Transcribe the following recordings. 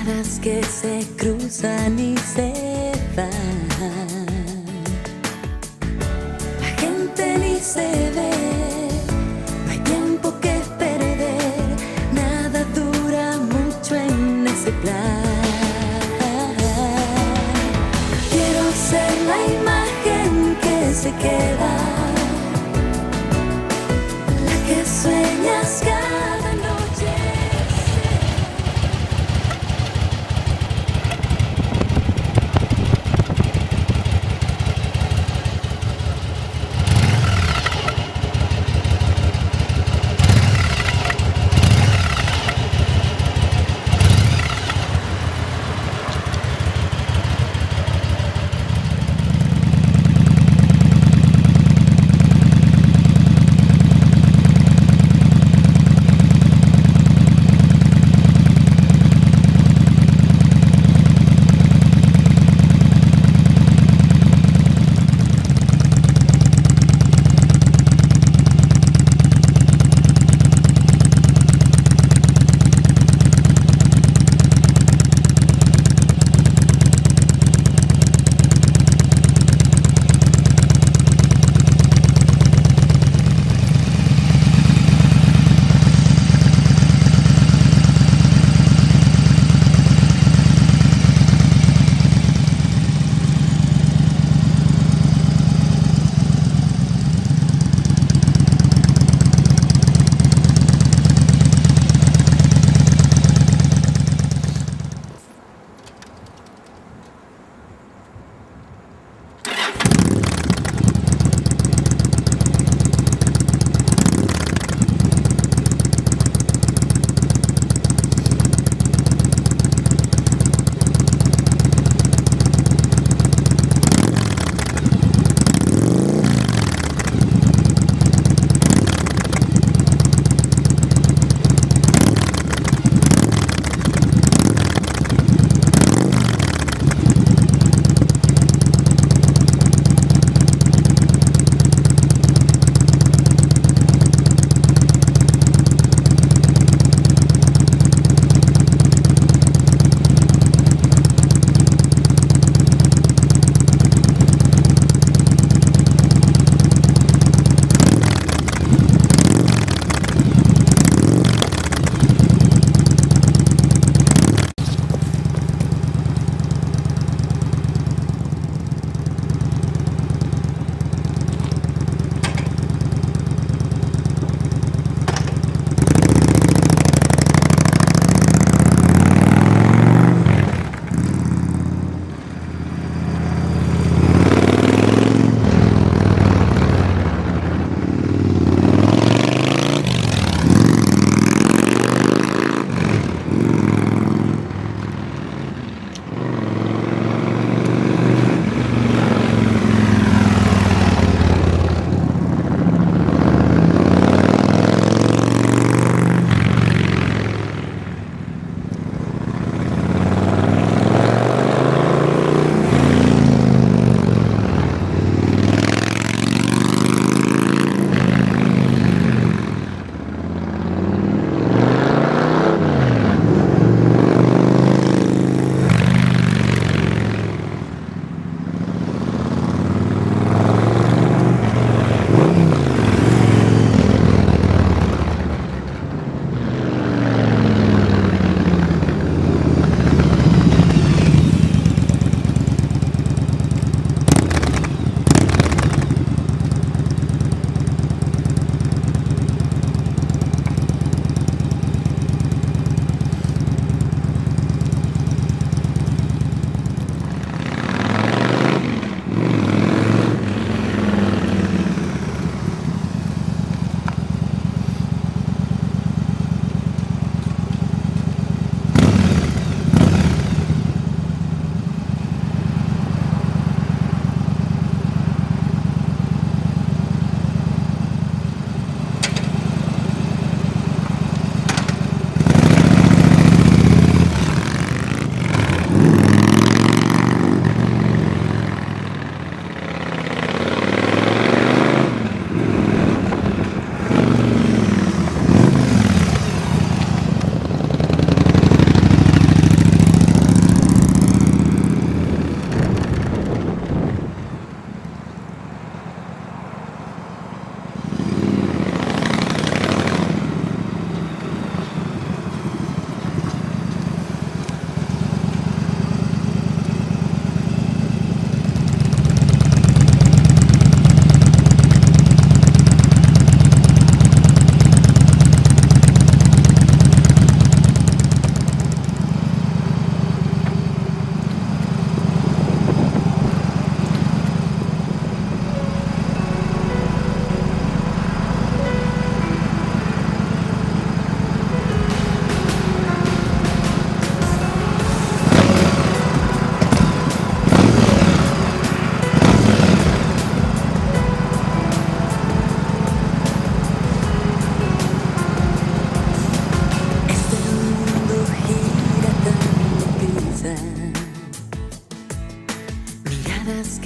miradas que se cruzan y se van. La gente ni se ve, no hay tiempo que perder, nada dura mucho en ese plan. Quiero ser la imagen que se queda, la que sueñas cada noche.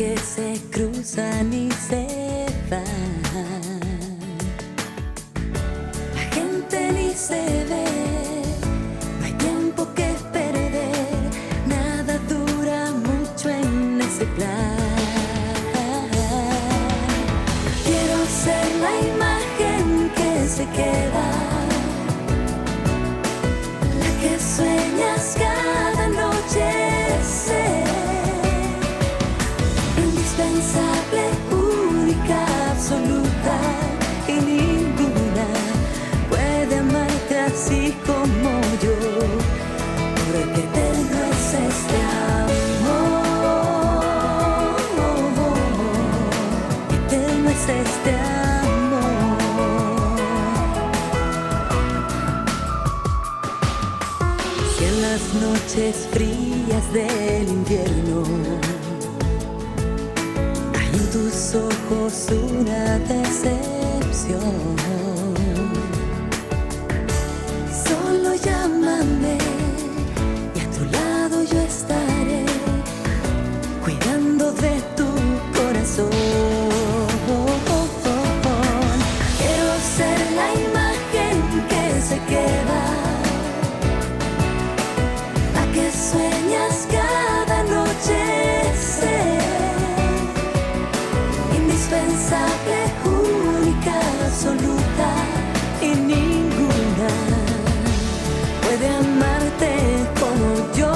que se cruzan y se van. La gente ni se ve, no hay tiempo que perder, nada dura mucho en ese plan. Quiero ser la imagen que se queda, la que sueñas cada noche ser. Indispensable, única, absoluta, y ninguna puede amarte así como yo, porque eterno es este amor, eterno es este amor. Si en las noches frías del invierno en tus ojos una decepción, solo llámame y a tu lado yo estaré, cuidando de tu corazón. Quiero ser la imagen que se queda, la que sueñas cada noche ser. Indispensable, única, absoluta, y ninguna puede amarte como yo.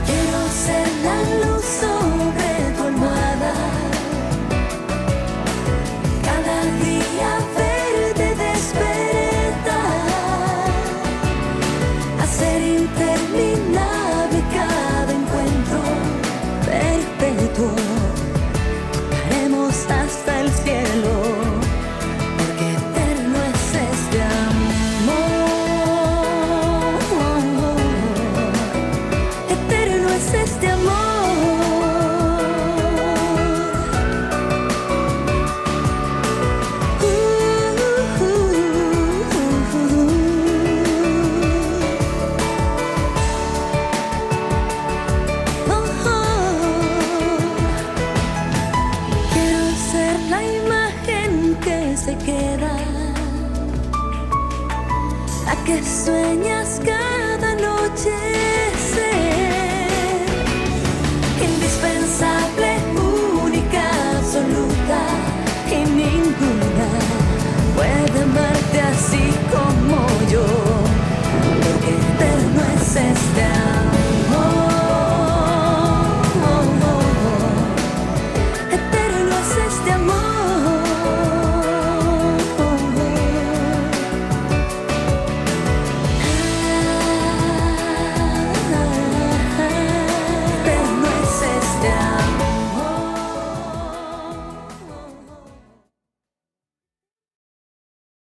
Quiero ser la luz sobre tu almohada, cada día verte despertar, hacer interminable cada encuentro perpetuo. Tocaremos hasta el cielo, porque eterno es este amor, eterno es este amor. Se queda, la que sueñas cada noche ser.